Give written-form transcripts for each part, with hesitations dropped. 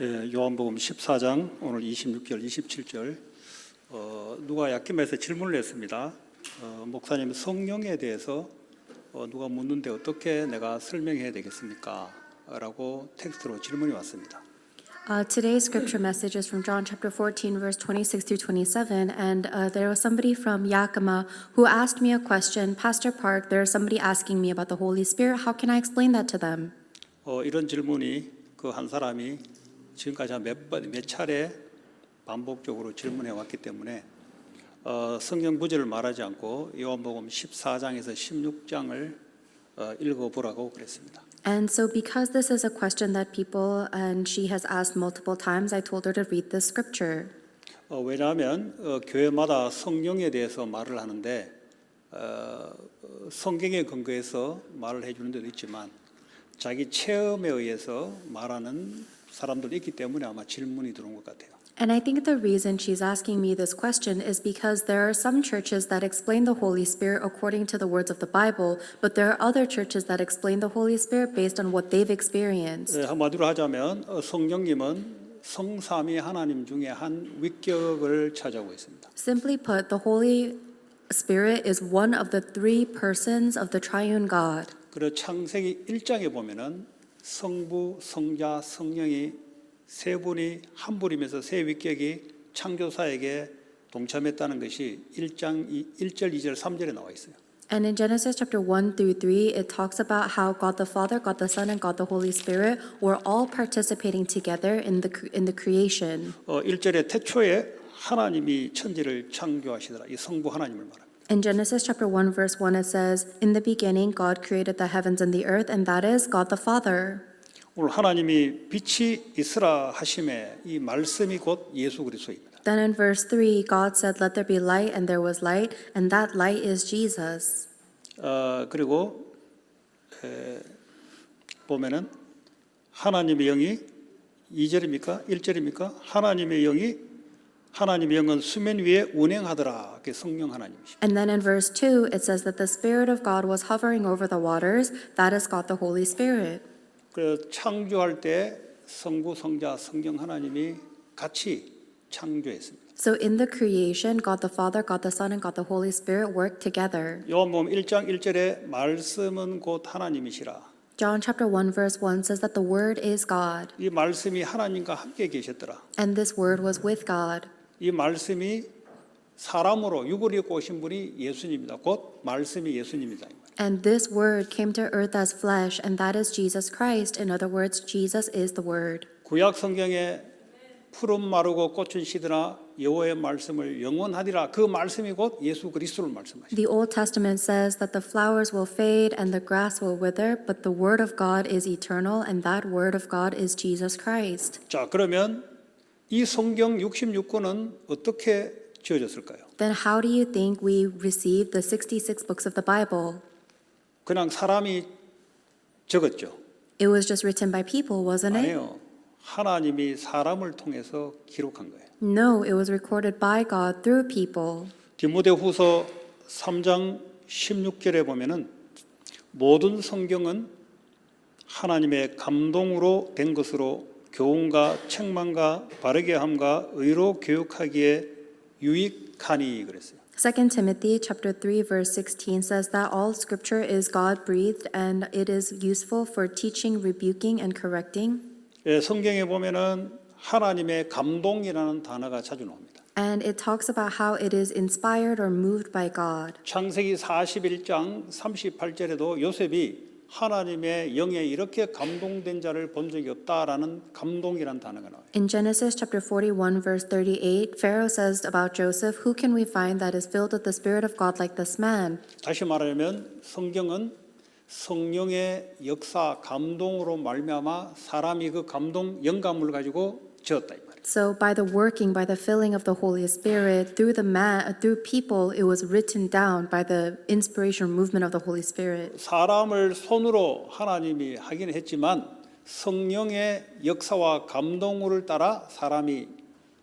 요한복음 14장 오늘 26절, 27절 누가 약김에서 질문을 했습니다. 목사님, 성령에 대해서 누가 묻는데 어떻게 내가 설명해야 되겠습니까? 라고 텍스트로 질문이 왔습니다. Today's scripture message is from John chapter 14, verse 26 through 27. And there was somebody from Yakima who asked me a question. Pastor Park, there's somebody asking me about the Holy Spirit. How can I explain that to them? 이런 질문이 그 한 사람이 지금까지 몇 차례 반복적으로 질문해 왔기 때문에 성경 구절을 말하지 않고 요한복음 14장에서 16장을 읽어보라고 그랬습니다. And so because this is a question that people and she has asked multiple times, I told her to read this scripture. 왜냐하면 교회마다 성령에 대해서 말을 하는데 성경에 근거해서 말을 해주는 데도 있지만 자기 체험에 의해서 말하는 사람들도 있기 때문에 아마 질문이 들어온 것 같아요. And I think the reason she's asking me this question is because there are some churches that explain the Holy Spirit according to the words of the Bible, but there are other churches that explain the Holy Spirit based on what they've experienced. 한마디로 하자면 성령님은 성삼위 하나님 중에 한 위격을 차지하고 있습니다. Simply put, the Holy Spirit is one of the three persons of the triune God. 그리고 창세기 1장에 보면은 성부, 성자, 성령이 세 분이 한 분이면서 세 위격이 창조사에게 동참했다는 것이 1장 1절, 2절, 3절에 나와 있어요. And in Genesis chapter 1 through 3, it talks about how God the Father, God the Son, and God the Holy Spirit were all participating together in the creation. 1절에 태초에 하나님이 천지를 창조하시더라. 이 성부 하나님을 말합니다. In Genesis chapter 1 verse 1 it says, "In the beginning God created the heavens and the earth, and that is God the Father." 오늘 하나님이 빛이 있으라 하심에 이 말씀이 곧 예수 그리스도입니다. Then in verse 3, God said, "Let there be light," and there was light, and that light is Jesus. 그리고 보면은 하나님의 영이 2절입니까? 1절입니까? 하나님의 영은 수면 위에 운행하더라. 그게 성령 하나님이십니다. And then in verse 2, it says that the Spirit of God was hovering over the waters. That is God the Holy Spirit. 그래서 창조할 때 성부, 성자, 성령 하나님이 같이 창조했습니다. So in the creation, God the Father, God the Son, and God the Holy Spirit work together. 요한복음 1장 1절에 말씀은 곧 하나님이시라. John chapter 1 verse 1 says that the Word is God, 이 말씀이 하나님과 함께 계셨더라. and this Word was with God. 이 말씀이 사람으로 육을 입고 오신 분이 예수님이다. 곧 말씀이 예수님이다. And this Word came to earth as flesh, and that is Jesus Christ. In other words, Jesus is the Word. 구약 성경에 푸른 마르고 꽃은 시드나 여호와의 말씀을 영원하리라. 그 말씀이 곧 예수 그리스도를 말씀하십니다. The Old Testament says that the flowers will fade and the grass will wither, but the Word of God is eternal, and that Word of God is Jesus Christ. 자, 그러면 이 성경 66권은 어떻게 지어졌을까요? Then how do you think we received the 66 books of the Bible? 그냥 사람이 적었죠. It was just written by people, wasn't it? 아니요. 하나님이 사람을 통해서 기록한 거예요. No, it was recorded by God through people. 디모데후서 3장 16절에 보면은 모든 성경은 하나님의 감동으로 된 것으로 교훈과 책망과 바르게 함과 의로 교육하기에 유익하니 그랬어요. 2 Timothy chapter 3 verse 16 says that all scripture is God-breathed and it is useful for teaching, rebuking, and correcting. 성경에 보면은 하나님의 감동이라는 단어가 자주 나옵니다. And it talks about how it is inspired or moved by God. 창세기 41장 38절에도 요셉이 하나님의 영에 이렇게 감동된 자를 본 적이 없다라는 감동이라는 단어가 나와요. In Genesis chapter 41 verse 38, Pharaoh says about Joseph, "Who can we find that is filled with the Spirit of God like this man?" 다시 말하면 성경은 성령의 역사, 감동으로 말미암아 사람이 그 감동, 영감을 가지고 지었다 이 말이에요. So by the working, by the filling of the Holy Spirit, through people, it was written down by the inspiration movement of the Holy Spirit. 사람을 손으로 하나님이 하긴 했지만 성령의 역사와 감동을 따라 사람이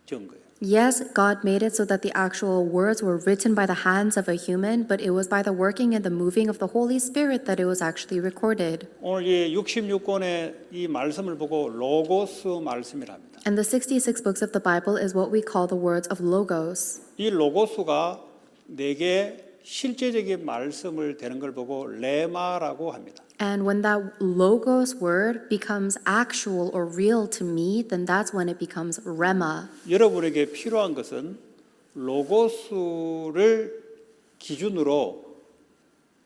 지은 거예요. Yes, God made it so that the actual words were written by the hands of a human, but it was by the working and the moving of the Holy Spirit that it was actually recorded. 오늘 이 66권의 이 말씀을 보고 로고스 말씀이라 합니다. And the 66 books of the Bible is what we call the words of Logos. 이 로고스가 내게 실제적인 말씀을 되는 걸 보고 레마라고 합니다. And when that Logos word becomes actual or real to me, then that's when it becomes Rema. 여러분에게 필요한 것은 로고스를 기준으로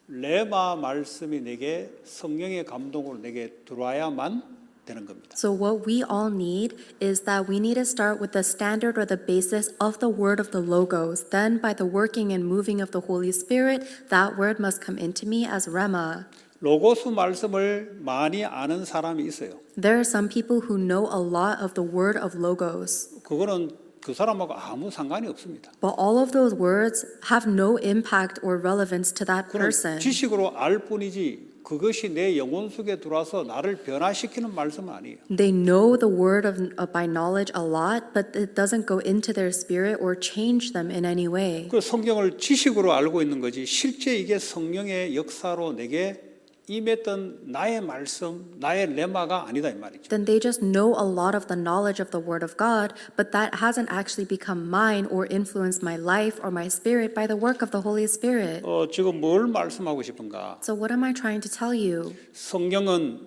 레마 말씀이 내게 성령의 감동으로 내게 들어와야만 되는 겁니다. So what we all need is that we need to start with the standard or the basis of the word of the Logos. Then by the working and moving of the Holy Spirit, that word must come into me as Rema. 로고스 말씀을 많이 아는 사람이 있어요. There are some people who know a lot of the word of Logos, 그거는 그 사람하고 아무 상관이 없습니다. but all of those words have no impact or relevance to that 그는 person. 지식으로 알 뿐이지 그것이 내 영혼 속에 들어와서 나를 변화시키는 말씀은 아니에요. They know the word by knowledge a lot, but it doesn't go into their spirit or change them in any way. 그 성경을 지식으로 알고 있는 거지 실제 이게 성령의 역사로 내게 임했던 나의 말씀, 나의 레마가 아니다 이 말이죠. Then they just know a lot of the knowledge of the word of God, but that hasn't actually become mine or influenced my life or my spirit by the work of the Holy Spirit. 지금 뭘 말씀하고 싶은가? So what am I trying to tell you? 성령은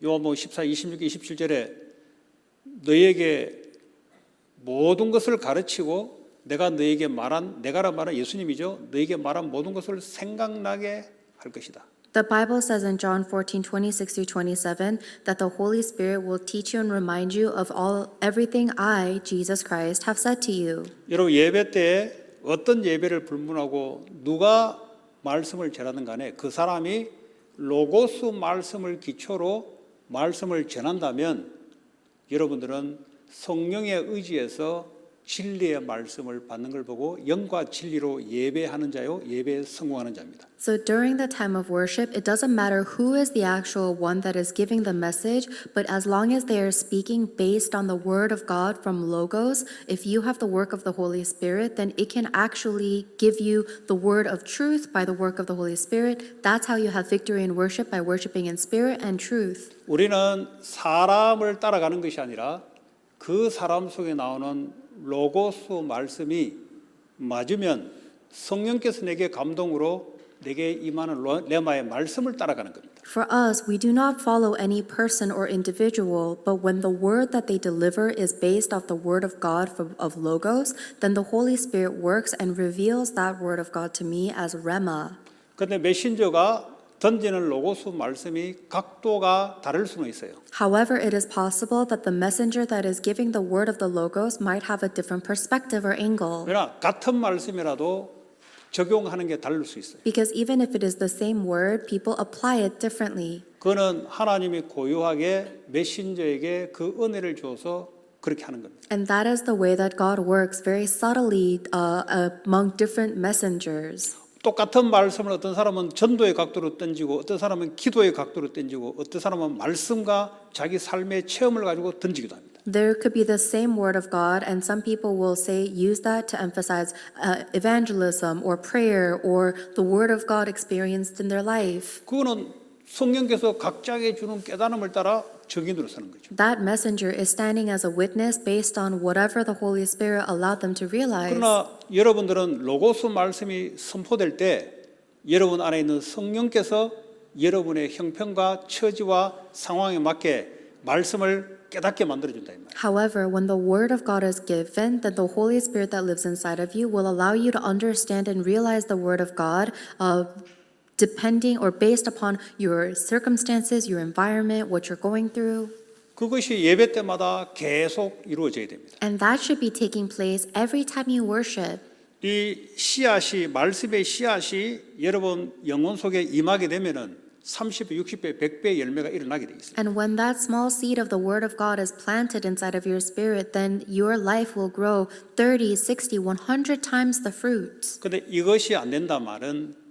요한복음 14, 26, 27절에 너희에게 모든 것을 가르치고 내가 너희에게 말한 내가라 말한 예수님이죠. 너희에게 말한 모든 것을 생각나게 할 것이다. The Bible says in John 14:26 through 27 that the Holy Spirit will teach you and remind you of everything I, Jesus Christ, have said to you. 여러분 예배 때 어떤 예배를 불문하고 누가 말씀을 전하든 간에 그 사람이 로고스 말씀을 기초로 말씀을 전한다면 여러분들은 성령의 의지에서 진리의 말씀을 받는 걸 보고 영과 진리로 예배하는 자요 예배에 성공하는 자입니다. So during the time of worship, it doesn't matter who is the actual one that is giving the message, but as long as they are speaking based on the word of God from Logos, if you have the work of the Holy Spirit, then it can actually give you the word of truth by the work of the Holy Spirit. That's how you have victory in worship, by worshiping in spirit and truth. 우리는 사람을 따라가는 것이 아니라 그 사람 속에 나오는 로고스 말씀이 맞으면 성령께서 내게 감동으로 내게 임하는 레마의 말씀을 따라가는 겁니다. For us, we do not follow any person or individual, but when the word that they deliver is based off the word of God of Logos, then the Holy Spirit works and reveals that word of God to me as Rema. 그런데 메신저가 던지는 로고스 말씀이 각도가 다를 수는 있어요. However, it is possible that the messenger that is giving the word of the Logos might have a different perspective or angle. 그러나 같은 말씀이라도 적용하는 게 다를 수 있어요. Because even if it is the same word, people apply it differently. 그거는 하나님이 고유하게 메신저에게 그 은혜를 주어서 그렇게 하는 겁니다. And that is the way that God works very subtly among different messengers. 똑같은 말씀을 어떤 사람은 전도의 각도로 던지고 어떤 사람은 기도의 각도로 던지고 어떤 사람은 말씀과 자기 삶의 체험을 가지고 던지기도 합니다. There could be the same word of God, and some people will use that to emphasize evangelism or prayer or the word of God experienced in their life. 그거는 성령께서 각자에게 주는 깨달음을 따라 증인으로 서는 거죠. That messenger is standing as a witness based on whatever the Holy Spirit allowed them to realize. 그러나 여러분들은 로고스 말씀이 선포될 때 여러분 안에 있는 성령께서 여러분의 형편과 처지와 상황에 맞게 말씀을 깨닫게 만들어준다 이 말이에요. However, when the word of God is given, then the Holy Spirit that lives inside of you will allow you to understand and realize the word of God depending or based upon your circumstances, your environment, what you're going through. 그것이 예배 때마다 계속 이루어져야 됩니다. And that should be taking place every time you worship. 이 씨앗이 말씀의 씨앗이 여러분 영혼 속에 임하게 되면은 30배, 60배, 100배 열매가 일어나게 돼 있어요. And when that small seed of the word of God is planted inside of your spirit, then your life will grow 30, 60, 100 times the fruit. 근데 이것이 안 된다 말은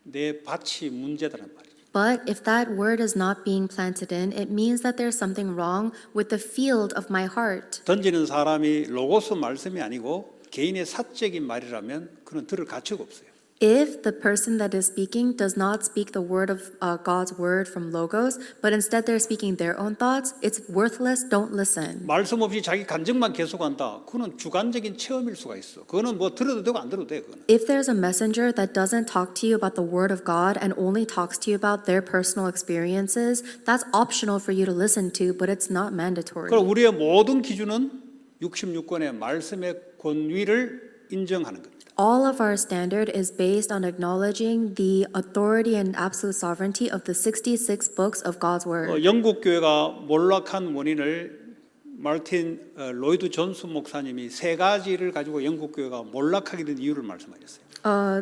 내 밭이 문제다는 말이에요. But if that word is not being planted in, it means that there's something wrong with the field of my heart. 던지는 사람이 로고스 말씀이 아니고 개인의 사적인 말이라면 그는 들을 가치가 없어요. If the person that is speaking does not speak the word of God's word from Logos, but instead they're speaking their own thoughts, it's worthless, don't listen. 말씀 없이 자기 감정만 계속한다. 그거는 주관적인 체험일 수가 있어. 그거는 뭐 들어도 되고 안 들어도 돼. 그거는. If there's a messenger that doesn't talk to you about the word of God and only talks to you about their personal experiences, that's optional for you to listen to, but it's not mandatory. 그럼 우리의 모든 기준은 66권의 말씀의 권위를 인정하는 겁니다. All of our standard is based on acknowledging the authority and absolute sovereignty of the 66 books of God's word. 영국 교회가 몰락한 원인을 마르틴 로이드 존슨 목사님이 세 가지를 가지고 영국 교회가 몰락하게 된 이유를 말씀하셨어요.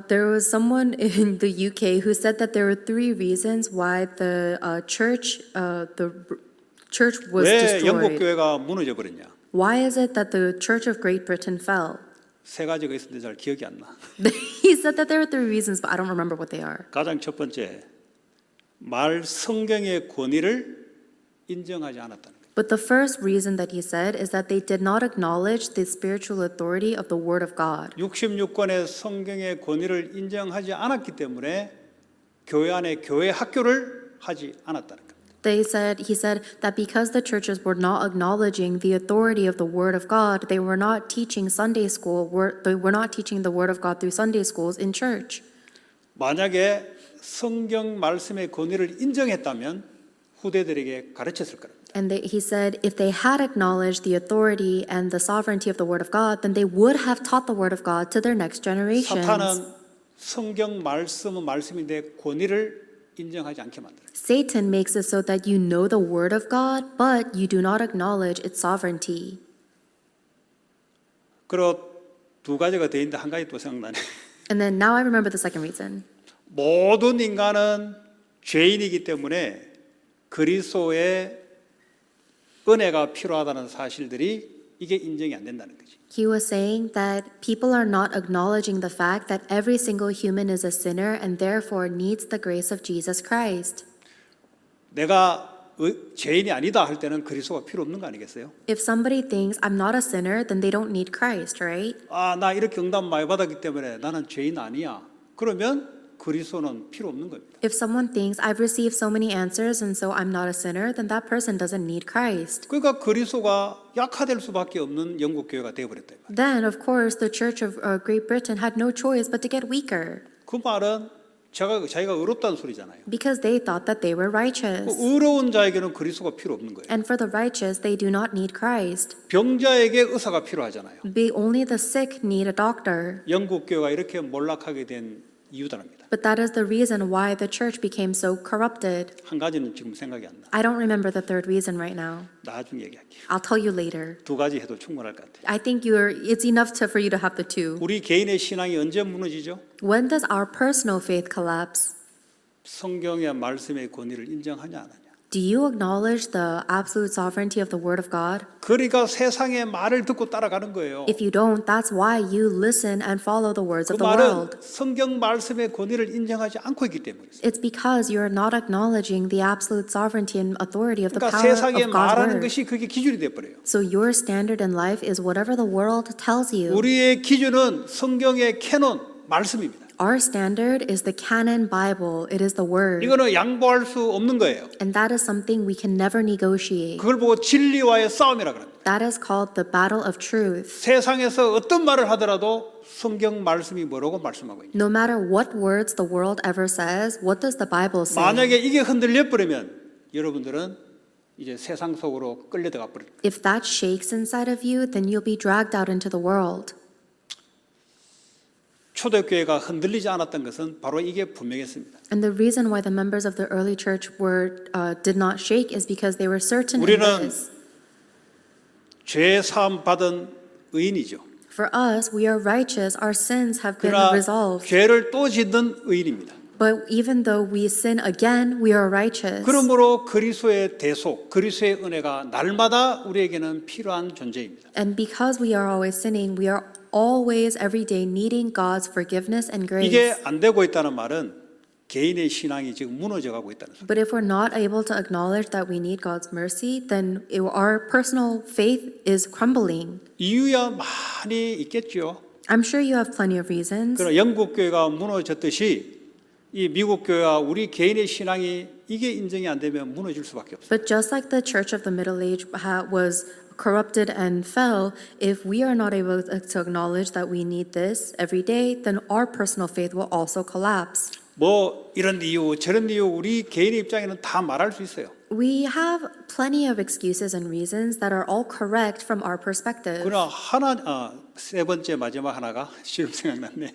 There was someone in the UK who said that there were 3 reasons why the church was 왜 영국 destroyed. 교회가 무너져 버렸냐? Why is it that the Church of Great Britain fell? 세 가지가 있었는데 잘 기억이 안 나. He said that there were 3 reasons, but I don't remember what they are. 가장 첫 번째, 말 성경의 권위를 인정하지 않았다는 거예요. But the first reason that he said is that they did not acknowledge the spiritual authority of the Word of God. 66권의 성경의 권위를 인정하지 않았기 때문에 교회 안에 교회 학교를 하지 않았다는 거예요. He said that because the churches were not acknowledging the authority of the Word of God, they were not teaching Sunday school, they were not teaching the Word of God through Sunday schools in church. 만약에 성경 말씀의 권위를 인정했다면 후대들에게 가르쳤을 겁니다. And he said if they had acknowledged the authority and the sovereignty of the Word of God, then they would have taught the Word of God to their next generations. 사탄은 성경 말씀은 말씀인데 권위를 인정하지 않게 만들어요. Satan makes it so that you know the Word of God, but you do not acknowledge its sovereignty. 그리고 두 가지가 더 있는데 한 가지 또 생각나네. And then now I remember the second reason. 모든 인간은 죄인이기 때문에 그리스도의 은혜가 필요하다는 사실들이 이게 인정이 안 된다는 거지. He was saying that people are not acknowledging the fact that every single human is a sinner and therefore needs the grace of Jesus Christ. 내가 죄인이 아니다 할 때는 그리스도가 필요 없는 거 아니겠어요? If somebody thinks I'm not a sinner, then they don't need Christ, right? 아, 나 이렇게 응답 많이 받았기 때문에 나는 죄인 아니야. 그러면 그리스도는 필요 없는 겁니다. If someone thinks I've received so many answers and so I'm not a sinner, then that person doesn't need Christ. 그러니까 그리스도가 약화될 수밖에 없는 영국 교회가 되어버렸다. Then, of course, the Church of Great Britain had no choice but to get weaker 그 말은 자기가 의롭다는 소리잖아요. because they thought that they were righteous. 의로운 자에게는 그리스도가 필요 없는 거예요. And for the righteous, they do not need Christ. 병자에게 의사가 필요하잖아요. Only the sick need a doctor. 영국 교회가 이렇게 몰락하게 된 이유다랍니다. But that is the reason why the church became so corrupted. 한 가지는 지금 생각이 안 나. I don't remember the third reason right now. 나중에 얘기할게요. I'll tell you later. 두 가지 해도 충분할 것 같아요. I think it's enough for you to have the 2. 우리 개인의 신앙이 언제 무너지죠? When does our personal faith collapse? 성경의 말씀의 권위를 인정하냐 안 하냐. Do you acknowledge the absolute sovereignty of the Word of God? 그러니까 세상의 말을 듣고 따라가는 거예요. If you don't, that's why you listen and follow the words 그 of the 말은 world. 성경 말씀의 권위를 인정하지 않고 있기 때문이죠. It's because you're not acknowledging the absolute sovereignty and authority of the 그러니까 power 세상에 of God's 말하는 Word. 것이 그게 기준이 돼 버려요. So your standard in life is whatever the world tells you. 우리의 기준은 성경의 캐논 말씀입니다. Our standard is the canon Bible. It is the Word. 이거는 양보할 수 없는 거예요. And that is something we can never negotiate. 그걸 보고 진리와의 싸움이라 그럽니다. That is called the battle of truth. 세상에서 어떤 말을 하더라도 성경 말씀이 뭐라고 말씀하고 있냐. No matter what words the world ever says, what does the Bible say? 만약에 이게 흔들려 버리면 여러분들은 이제 세상 속으로 끌려들어가 버립니다. If that shakes inside of you, then you'll be dragged out into the world. 초대교회가 흔들리지 않았던 것은 바로 이게 분명했습니다. And the reason why the members of the early church did not shake is because they were certain in 우리는 this. 죄 사함 받은 의인이죠. For us, we are righteous. Our sins have been 그러나 resolved. 죄를 또 짓는 의인입니다. But even though we sin again, we are righteous. 그러므로 그리스도의 대속, 그리스도의 은혜가 날마다 우리에게는 필요한 존재입니다. And because we are always sinning, we are always every day needing God's forgiveness and grace. 이게 안 되고 있다는 말은 개인의 신앙이 지금 무너져 가고 있다는 소리. But if we're not able to acknowledge that we need God's mercy, then our personal faith is crumbling. 이유야 많이 있겠죠. I'm sure you have plenty of reasons. 그러나 영국 교회가 무너졌듯이 이 미국 교회와 우리 개인의 신앙이 이게 인정이 안 되면 무너질 수밖에 없어요. But just like the church of the Middle Age was corrupted and fell, if we are not able to acknowledge that we need this every day, then our personal faith will also collapse. 뭐 이런 이유 저런 이유 우리 개인의 입장에는 다 말할 수 있어요. We have plenty of excuses and reasons that are all correct from our perspective. 그러나 세 번째 마지막 하나가 지금 생각났네.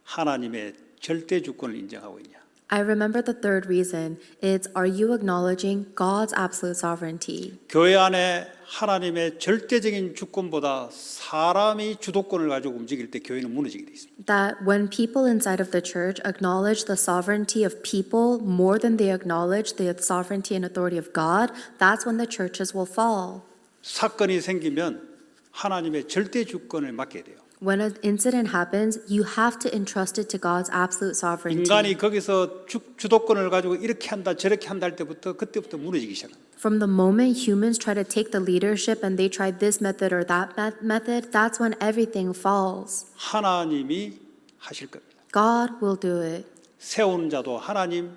하나님의 절대 주권을 인정하고 있냐. I remember the third reason. It's, are you acknowledging God's absolute sovereignty? 교회 안에 하나님의 절대적인 주권보다 사람이 주도권을 가지고 움직일 때 교회는 무너지게 돼 있습니다. That when people inside of the church acknowledge the sovereignty of people more than they acknowledge the sovereignty and authority of God, that's when the churches will fall. 사건이 생기면 하나님의 절대 주권을 맡겨야 돼요. When an incident happens, you have to entrust it to God's absolute sovereignty. 인간이 거기서 주도권을 가지고 이렇게 한다 저렇게 한다 할 때부터 그때부터 무너지기 시작합니다. From the moment humans try to take the leadership and they try this method or that method, that's when everything falls. 하나님이 하실 겁니다. God will do it. 세우는 자도 하나님,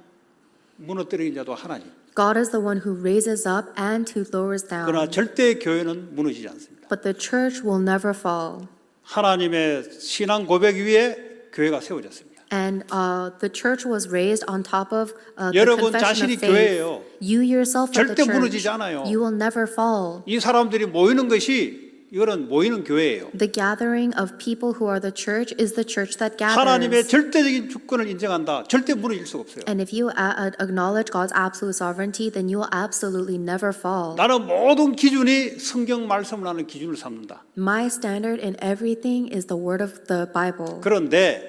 무너뜨리는 자도 하나님. God is the one who raises up and who lowers down. 그러나 절대 교회는 무너지지 않습니다. But the church will never fall. 하나님의 신앙 고백 위에 교회가 세워졌습니다. And the church was raised on top of the 여러분 confession 자신이 of faith. 교회예요. You yourself are the 절대 church. 무너지지 않아요. You will never fall. 이 사람들이 모이는 것이 이거는 모이는 교회예요. The gathering of people who are the church is the church that 하나님의 gathers. 절대적인 주권을 인정한다. 절대 무너질 수가 없어요. And if you acknowledge God's absolute sovereignty, then you will absolutely never fall. 나는 모든 기준이 성경 말씀을 하는 기준을 삼는다. My standard in everything is the word of the Bible. 그런데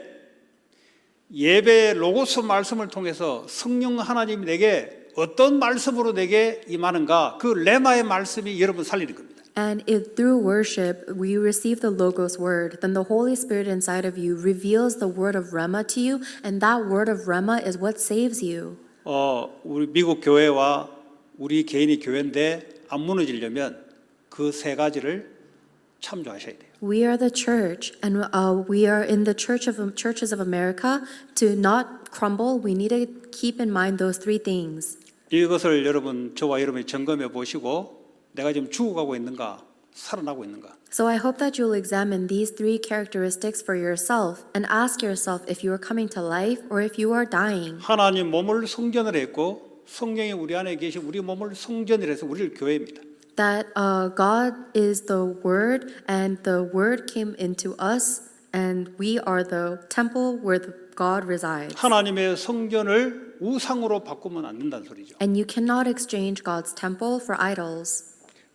예배 로고스 말씀을 통해서 성령 하나님이 내게 어떤 말씀으로 내게 임하는가 그 레마의 말씀이 여러분 살리는 겁니다. And if through worship we receive the Logos word, then the Holy Spirit inside of you reveals the word of Rema to you, and that word of Rema is what saves you. 우리 미국 교회와 우리 개인이 교회인데 안 무너지려면 그 세 가지를 참조하셔야 돼요. We are the church, and we are in the churches of America. To not crumble, we need to keep in mind those three things. 이것을 여러분 저와 여러분이 점검해 보시고 내가 지금 죽어가고 있는가 살아나고 있는가. So I hope that you'll examine these three characteristics for yourself and ask yourself if you are coming to life or if you are dying. 하나님 몸을 성전을 했고 성령이 우리 안에 계신 우리 몸을 성전을 해서 우리를 교회입니다. That God is the Word, and the Word came into us, and we are the temple where God resides. 하나님의 성전을 우상으로 바꾸면 안 된다는 소리죠. And you cannot exchange God's temple for idols.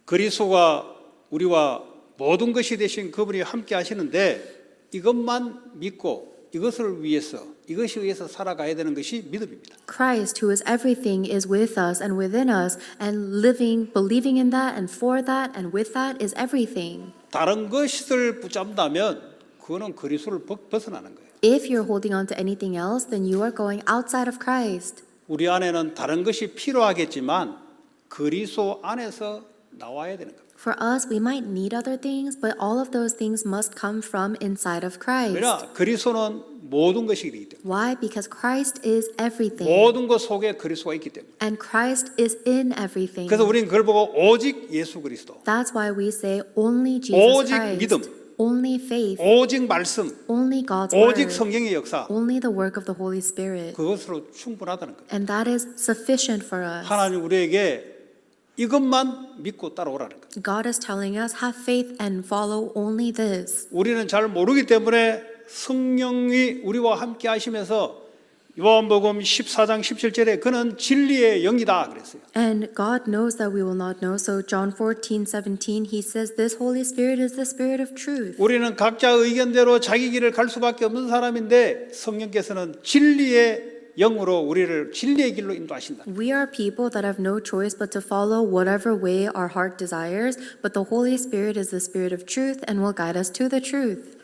그리스도가 우리와 모든 것이 되신 그분이 함께 하시는데 이것만 믿고 이것을 위해서 이것이 위해서 살아가야 되는 것이 믿음입니다. Christ, who is everything, is with us and within us, and living, believing in that, and for that, and with that is everything. 다른 것을 붙잡는다면 그거는 그리스도를 벗어나는 거예요. If you're holding on to anything else, then you are going outside of Christ. 우리 안에는 다른 것이 필요하겠지만 그리스도 안에서 나와야 되는 겁니다. For us, we might need other things, but all of those things must come from inside of Christ. 왜냐? 그리스도는 모든 것이기 때문에. Why? Because Christ is everything. 모든 것 속에 그리스도가 있기 때문에. And Christ is in everything. 그래서 우리는 그걸 보고 오직 예수 그리스도, That's why we say only Jesus 오직 Christ. 믿음. Only faith. 오직 말씀, Only God's 오직 word. 성령의 역사 Only the work of the Holy Spirit. 그것으로 충분하다는 거예요. And that is sufficient for us. 하나님 우리에게 이것만 믿고 따라오라는 거예요. God is telling us, have faith and follow only this. 우리는 잘 모르기 때문에 성령이 우리와 함께 하시면서 요한복음 14장 17절에 그는 진리의 영이다 그랬어요. And God knows that we will not know. So John 14:17, he says, this Holy Spirit is the Spirit of truth. 우리는 각자 의견대로 자기 길을 갈 수밖에 없는 사람인데 성령께서는 진리의 영으로 우리를 진리의 길로 인도하신다. We are people that have no choice but to follow whatever way our heart desires, but the Holy Spirit is the Spirit of truth and will guide us to the truth.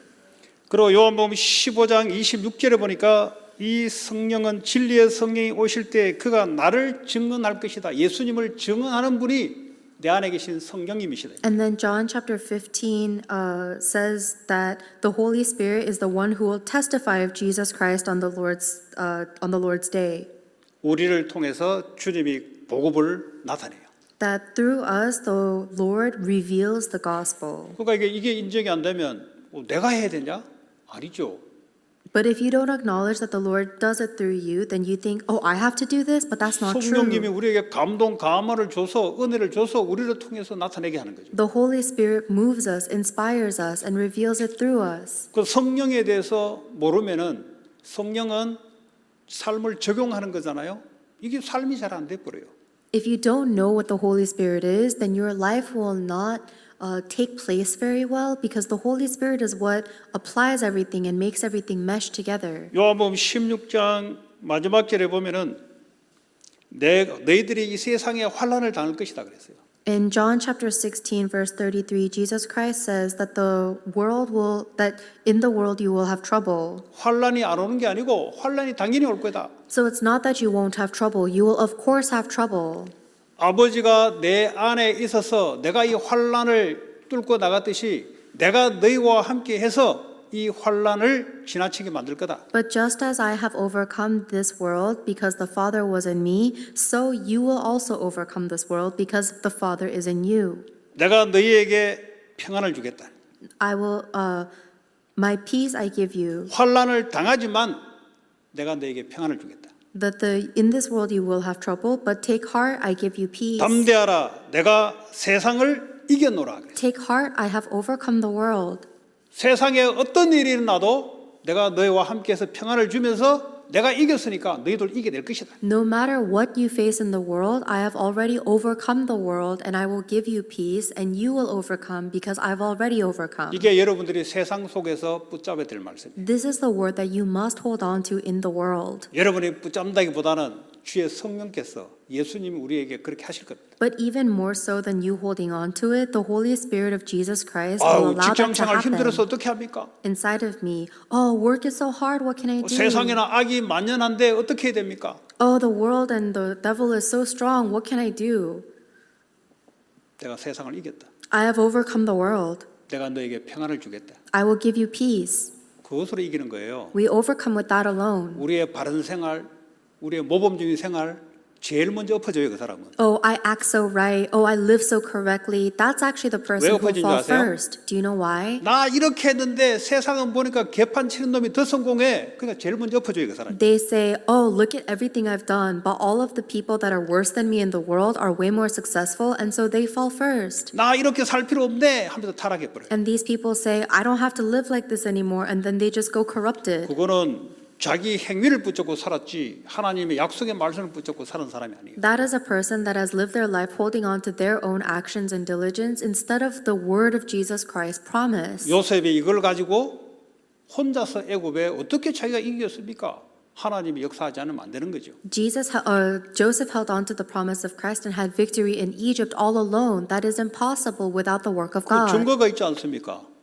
그리고 요한복음 15장 26절에 보니까 이 성령은 진리의 성령이 오실 때 그가 나를 증언할 것이다. 예수님을 증언하는 분이 내 안에 계신 성령님이시다. And then John chapter 15 says that the Holy Spirit is the one who will testify of Jesus Christ on the Lord's day. 우리를 통해서 주님이 복음을 나타내요. That through us the Lord reveals the gospel. 그러니까 이게 인정이 안 되면 내가 해야 되냐? 아니죠. But if you don't acknowledge that the Lord does it through you, then you think, oh, I have to do this, but that's not 성령님이 true. 우리에게 감동, 감화를 줘서 은혜를 줘서 우리를 통해서 나타내게 하는 거죠. The Holy Spirit moves us, inspires us, and reveals it through us. 그 성령에 대해서 모르면은 성령은 삶을 적용하는 거잖아요. 이게 삶이 잘 안 돼 버려요. If you don't know what the Holy Spirit is, then your life will not take place very well because the Holy Spirit is what applies everything and makes everything mesh together. 요한복음 16장 마지막 절에 보면은 너희들이 이 세상에 환난을 당할 것이다 그랬어요. In John chapter 16 verse 33, Jesus Christ says that in the world you will have trouble. 환난이 안 오는 게 아니고 환난이 당연히 올 거다. So it's not that you won't have trouble. You will of course have trouble. 아버지가 내 안에 있어서 내가 이 환난을 뚫고 나갔듯이 내가 너희와 함께 해서 이 환난을 지나치게 만들 거다. But just as I have overcome this world because the Father was in me, so you will also overcome this world because the Father is in you. 내가 너희에게 평안을 주겠다. My peace I give you. 환난을 당하지만 내가 너희에게 평안을 주겠다. In this world you will have trouble, but take heart, I give you peace. 담대하라, 내가 세상을 이겨노라. Take heart, I have overcome the world. 세상에 어떤 일이 일어나도 내가 너희와 함께해서 평안을 주면서 내가 이겼으니까 너희들 이겨낼 것이다. No matter what you face in the world, I have already overcome the world, and I will give you peace, and you will overcome because I've already overcome. 이게 여러분들이 세상 속에서 붙잡아야 될 말씀이에요. This is the word that you must hold on to in the world. 여러분이 붙잡는다기보다는 주의 성령께서 예수님이 우리에게 그렇게 하실 겁니다. But even more so than you holding on to it, the Holy Spirit of Jesus Christ will allow that to 직장생활 힘들어서 happen 어떻게 합니까? inside of me. Oh, work is so hard. What can I do? 세상에나 악이 만연한데 어떻게 해야 됩니까? Oh, the world and the devil is so strong. What can I do? 내가 세상을 이겼다. I have overcome the world. 내가 너에게 평안을 주겠다. I will give you peace. 그것으로 이기는 거예요. We overcome with that alone. 우리의 바른 생활, 우리의 모범적인 생활 제일 먼저 엎어져요, 그 사람은. Oh, I act so right. Oh, I live so correctly. That's actually the person who will 엎어진 줄 fall 아세요? first. Do you know why? 나 이렇게 했는데 세상은 보니까 개판 치는 놈이 더 성공해. 그러니까 제일 먼저 엎어져요, 그 사람. They say, oh, look at everything I've done, but all of the people that are worse than me in the world are way more successful, and so they fall first. 나 이렇게 살 필요 없네 하면서 타락해 버려요. And these people say, I don't have to live like this anymore, and then they just go corrupted. 그거는 자기 행위를 붙잡고 살았지 하나님의 약속의 말씀을 붙잡고 사는 사람이 아니에요. That is a person that has lived their life holding on to their own actions and diligence instead of the word of Jesus Christ's promise. 요셉이 이걸 가지고 혼자서 애굽에 어떻게 자기가 이겼습니까? 하나님이 역사하지 않으면 안 되는 거죠. Joseph held on to the promise of Christ and had victory in Egypt all alone. That is impossible without the work of 그 God. 증거가 있지 않습니까?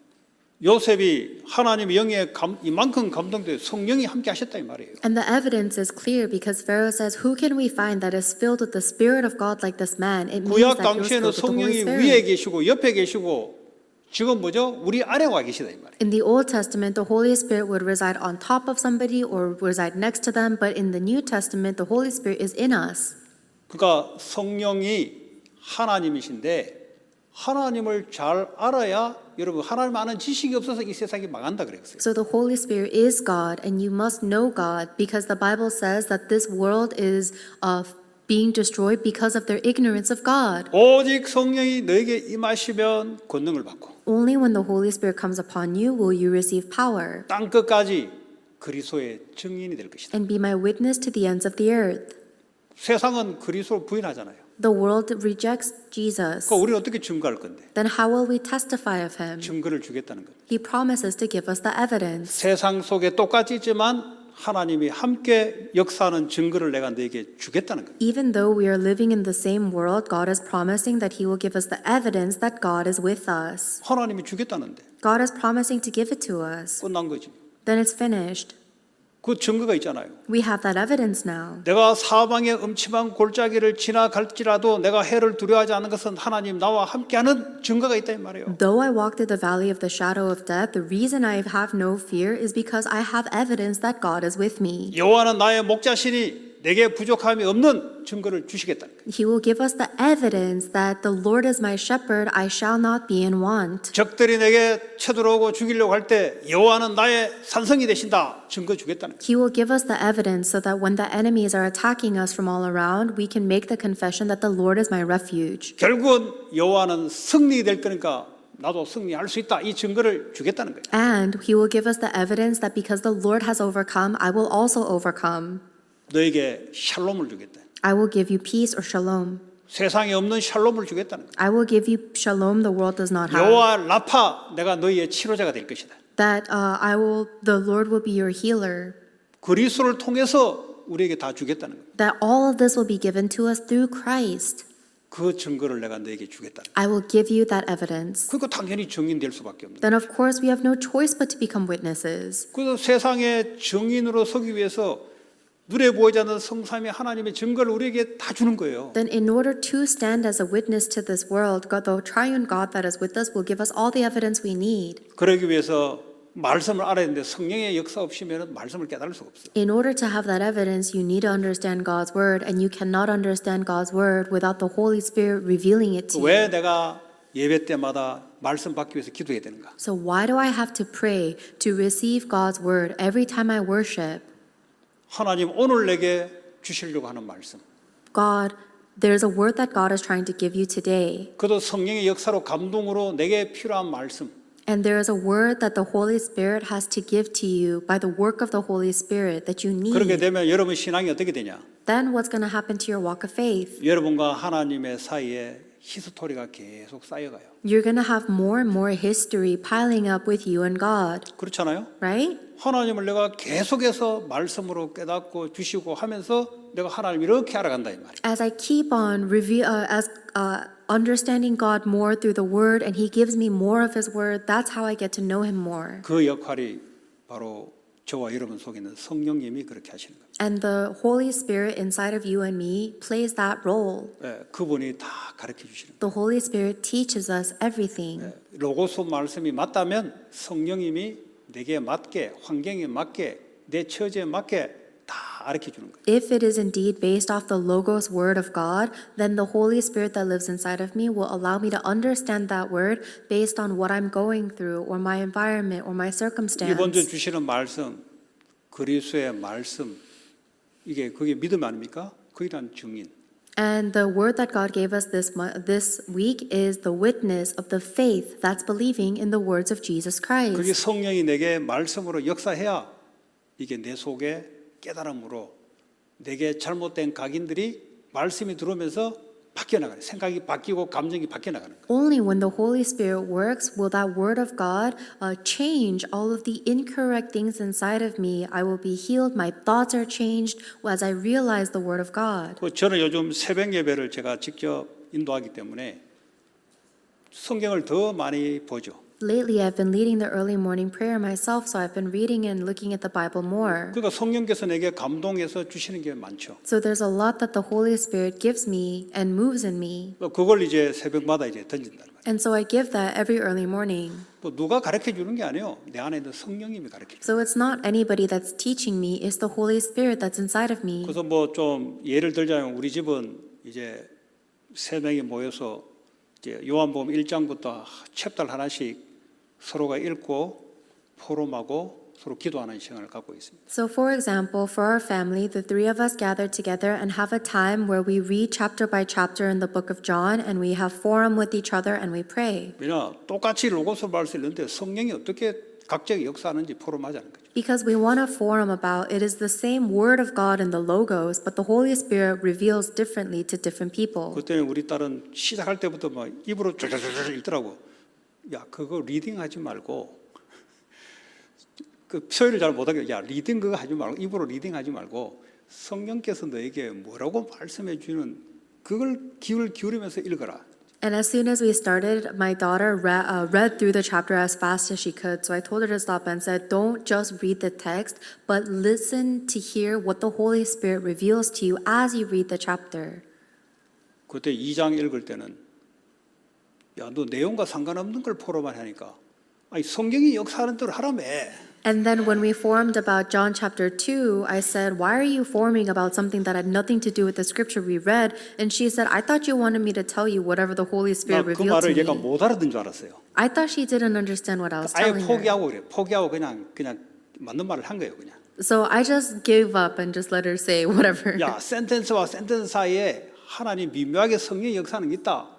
요셉이 하나님의 영에 이만큼 감동돼 성령이 함께 하셨다 이 말이에요. And the evidence is clear because Pharaoh says, who can we find that is filled with the Spirit of God like this man? It means 구약 that he was 당시에는 filled with the Holy 성령이 Spirit. 위에 계시고 옆에 계시고 지금 뭐죠? 우리 아래 와 계시다 이 말이에요. In the Old Testament, the Holy Spirit would reside on top of somebody or reside next to them, but in the New Testament, the Holy Spirit is in us. 그러니까 성령이 하나님이신데 하나님을 잘 알아야 여러분 하나님 아는 지식이 없어서 이 세상이 망한다 그랬어요. So the Holy Spirit is God, and you must know God because the Bible says that this world is being destroyed because of their ignorance of God. 오직 성령이 너에게 임하시면 권능을 받고 Only when the Holy Spirit comes upon you will you receive power 땅 끝까지 그리스도의 증인이 될 것이다. and be my witness to the ends of the earth. 세상은 그리스도를 부인하잖아요. The world rejects Jesus. 그러니까 우리는 어떻게 증거할 건데? Then how will we testify of him? 증거를 주겠다는 겁니다. He promises to give us the evidence. 세상 속에 똑같이 있지만 하나님이 함께 역사하는 증거를 내가 너에게 주겠다는 겁니다. Even though we are living in the same world, God is promising that he will give us the evidence that God is with us. 하나님이 주겠다는데 God is promising to give it to us. 끝난 거지. Then it's finished. 그 증거가 있잖아요. We have that evidence now. 내가 사방의 음침한 골짜기를 지나갈지라도 내가 해를 두려워하지 않는 것은 하나님 나와 함께하는 증거가 있다 이 말이에요. Though I walk through the valley of the shadow of death, the reason I have no fear is because I have evidence that God is with me. 여호와는 나의 목자시니 내게 부족함이 없는 증거를 주시겠다. He will give us the evidence that the Lord is my shepherd, I shall not be in want. 적들이 내게 쳐들어오고 죽이려고 할 때 여호와는 나의 산성이 되신다. 증거 주겠다는 거예요. He will give us the evidence so that when the enemies are attacking us from all around, we can make the confession that the Lord is my refuge. 결국은 여호와는 승리될 거니까 나도 승리할 수 있다. 이 증거를 주겠다는 거예요. And he will give us the evidence that because the Lord has overcome, I will also overcome. 너에게 샬롬을 주겠다. I will give you peace or shalom. 세상에 없는 샬롬을 주겠다는 거예요. I will give you shalom the world does not have. 여호와 라파 내가 너희의 치료자가 될 것이다. That the Lord will be your healer. 그리스도를 통해서 우리에게 다 주겠다는 거예요. That all of this will be given to us through Christ. 그 증거를 내가 너에게 주겠다는 거예요. I will give you that evidence. 그러니까 당연히 증인될 수밖에 없는 거예요. Then of course we have no choice but to become witnesses. 그래서 세상의 증인으로 서기 위해서 눈에 보이지 않는 성삼위 하나님의 증거를 우리에게 다 주는 거예요. Then in order to stand as a witness to this world, God, the triune God that is with us will give us all the evidence we need. 그러기 위해서 말씀을 알아야 되는데 성령의 역사 없이면 말씀을 깨달을 수가 없어요. In order to have that evidence, you need to understand God's word, and you cannot understand God's word without the Holy Spirit revealing it to you. 왜 내가 예배 때마다 말씀 받기 위해서 기도해야 되는가? So why do I have to pray to receive God's word every time I worship? 하나님 오늘 내게 주시려고 하는 말씀. God, there's a word that God is trying to give you today. 그도 성령의 역사로 감동으로 내게 필요한 말씀. And there is a word that the Holy Spirit has to give to you by the work of the Holy Spirit that you 그렇게 need. 되면 여러분 신앙이 어떻게 되냐? Then what's going to happen to your walk of faith? 여러분과 하나님의 사이에 히스토리가 계속 쌓여가요. You're going to have more and more history piling up with you and God, 그렇잖아요? right? 하나님을 내가 계속해서 말씀으로 깨닫고 주시고 하면서 내가 하나님 이렇게 알아간다 이 말이에요. As I keep on understanding God more through the Word, and He gives me more of His Word, that's how I get to know Him more. 그 역할이 바로 저와 여러분 속에 있는 성령님이 그렇게 하시는 거예요. And the Holy Spirit inside of you and me plays that role. 예, 그분이 다 가르쳐 주시는 거예요. The Holy Spirit teaches us everything. 예, 로고스 말씀이 맞다면 성령님이 내게 맞게 환경에 맞게 내 처지에 맞게 다 가르쳐 주는 거예요. If it is indeed based off the Logos word of God, then the Holy Spirit that lives inside of me will allow me to understand that word based on what I'm going through or my environment or my circumstance. 이번 주 주시는 말씀, 그리스도의 말씀, 그게 믿음 아닙니까? 그에 대한 증인. And the word that God gave us this week is the witness of the faith that's believing in the words of Jesus 그게 Christ. 성령이 내게 말씀으로 역사해야 이게 내 속에 깨달음으로 내게 잘못된 각인들이 말씀이 들어오면서 바뀌어 나가요. 생각이 바뀌고 감정이 바뀌어 나가는 거예요. Only when the Holy Spirit works will that word of God change all of the incorrect things inside of me. I will be healed. My thoughts are changed as I realize the word of God. 저는 요즘 새벽 예배를 제가 직접 인도하기 때문에 성경을 더 많이 보죠. Lately, I've been leading the early morning prayer myself, so I've been reading and looking at the Bible more. 그러니까 성령께서 내게 감동해서 주시는 게 많죠. So there's a lot that the Holy Spirit gives me and moves in me. 그걸 이제 새벽마다 이제 던진다는 거예요. And so I give that every early morning. 또 누가 가르쳐 주는 게 아니에요. 내 안에 있는 성령님이 가르쳐 줘요. So it's not anybody that's teaching me, it's the Holy Spirit that's inside of me. 그래서 뭐 좀 예를 들자면 우리 집은 이제 세 명이 모여서 이제 요한복음 1장부터 챕터 하나씩 서로가 읽고 포럼하고 서로 기도하는 시간을 갖고 있습니다. So for example, for our family, the three of us gather together and have a time where we read chapter by chapter in the book of John, and we have forum with each other and we pray. 왜냐 똑같이 로고스를 볼 수 있는데 성령이 어떻게 각자의 역사하는지 포럼하자는 거죠. Because we want a forum about it is the same word of God in the Logos, but the Holy Spirit reveals differently to different people. 그때는 우리 딸은 시작할 때부터 막 입으로 쫄쫄쫄 읽더라고. 야 그거 리딩하지 말고 그 표현을 잘 못하게 야 리딩 그거 하지 말고 입으로 리딩하지 말고 성령께서 너에게 뭐라고 말씀해 주는 그걸 귀를 기울이면서 읽어라. And as soon as we started, my daughter read through the chapter as fast as she could. So I told her to stop and said, don't just read the text, but listen to hear what the Holy Spirit reveals to you as you read the chapter. 그때 2장 읽을 때는 야, 너 내용과 상관없는 걸 포로만 하니까 아니 성경이 역사하는 대로 하라며. And then when we formed about John chapter 2, I said, why are you forming about something that had nothing to do with the scripture we read? And she said, I thought you wanted me to tell you whatever the Holy Spirit 나 그 revealed 말을 to 얘가 me. 못 알아듣는 줄 알았어요. I thought she didn't understand what I was 아예 telling her. 포기하고 그래. 포기하고 그냥 맞는 말을 한 거예요, 그냥. So I just gave up and just let her say whatever. 야, 센텐스와 센텐스 사이에 하나님 미묘하게 성령의 역사는 있다.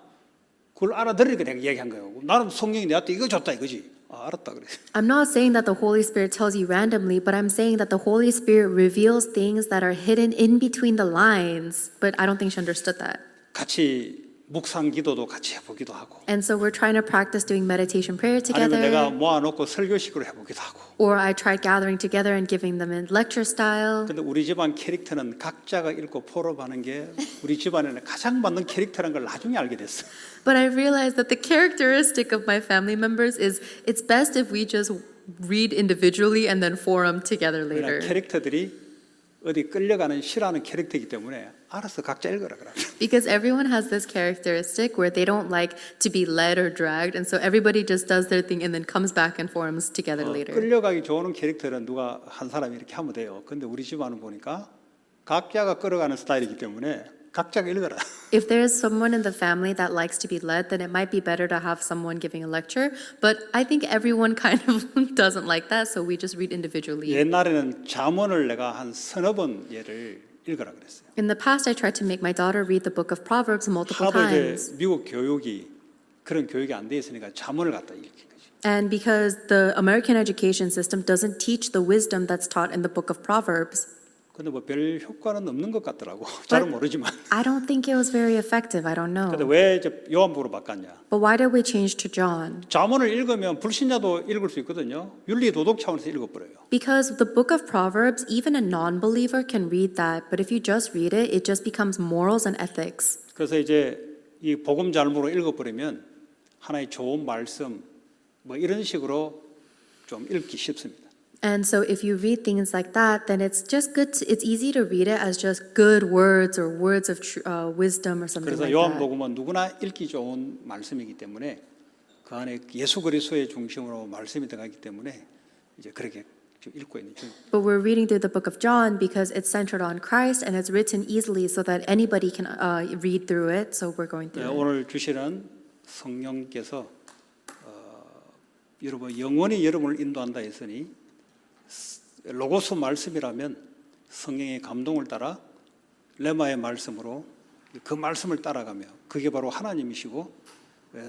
그걸 알아들으니까 내가 얘기한 거예요. 나는 성령이 내한테 이거 줬다 이거지. 아, 알았다 그래. I'm not saying that the Holy Spirit tells you randomly, but I'm saying that the Holy Spirit reveals things that are hidden in between the lines. But I don't think she understood that. 같이 묵상 기도도 같이 해보기도 하고. And so we're trying to practice doing meditation prayer 아니면 내가 together. 모아놓고 설교식으로 해보기도 하고. Or I tried gathering together and giving them in lecture style. 근데 우리 집안 캐릭터는 각자가 읽고 포럼하는 게 우리 집안에는 가장 맞는 캐릭터라는 걸 나중에 알게 됐어. But I realized that the characteristic of my family members is it's best if we just read individually and then forum together 그냥 later. 캐릭터들이 어디 끌려가는 싫어하는 캐릭터이기 때문에 알아서 각자 읽어라 그래. Because everyone has this characteristic where they don't like to be led or dragged, and so everybody just does their thing and then comes back and forums together later. 끌려가기 좋은 캐릭터는 누가 한 사람이 이렇게 하면 돼요. 근데 우리 집안은 보니까 각자가 끌어가는 스타일이기 때문에 각자가 읽어라. If there's someone in the family that likes to be led, then it might be better to have someone giving a lecture. But I think everyone kind of doesn't like that, so we just read individually. 옛날에는 잠언을 내가 한 서너 번 얘를 읽으라 그랬어요. In the past, I tried to make my daughter read the book of Proverbs multiple 하도 times. 이제 미국 교육이 그런 교육이 안 돼 있으니까 잠언을 갖다 읽힌 거지. And because the American education system doesn't teach the wisdom that's taught in the book of Proverbs. 근데 뭐 별 효과는 없는 것 같더라고. 잘은 모르지만. I don't think it was very effective. I don't 근데 know. 왜 이제 요한복음으로 바꿨냐? But why did we change to John? 잠언을 읽으면 불신자도 읽을 수 있거든요. 윤리 도덕 차원에서 읽어버려요. Because the book of Proverbs, even a non-believer can read that. But if you just read it, it just becomes morals and ethics. 그래서 이제 이 복음 잘못으로 읽어버리면 하나의 좋은 말씀 뭐 이런 식으로 좀 읽기 쉽습니다. And so if you read things like that, then it's just good. It's easy to read it as just good words or words of wisdom or something 그래서 like that. 요한복음은 누구나 읽기 좋은 말씀이기 때문에 그 안에 예수 그리스도의 중심으로 말씀이 들어가기 때문에 이제 그렇게 지금 읽고 있는 중. But we're reading through the book of John because it's centered on Christ and it's written easily so that anybody can read through it. So we're going through it. 오늘 주시는 성령께서 여러분 영원히 여러분을 인도한다 했으니 로고스 말씀이라면 성령의 감동을 따라 레마의 말씀으로 그 말씀을 따라가며 그게 바로 하나님이시고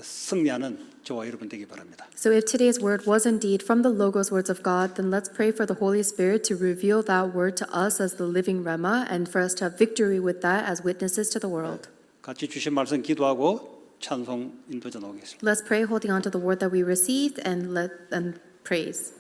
승리하는 저와 여러분 되기 바랍니다. So if today's word was indeed from the Logos words of God, then let's pray for the Holy Spirit to reveal that word to us as the living Rema and for us to have victory with that as witnesses to the world. 같이 주신 말씀 기도하고 찬송 인도전 오겠습니다. Let's pray holding on to the word that we received and praise.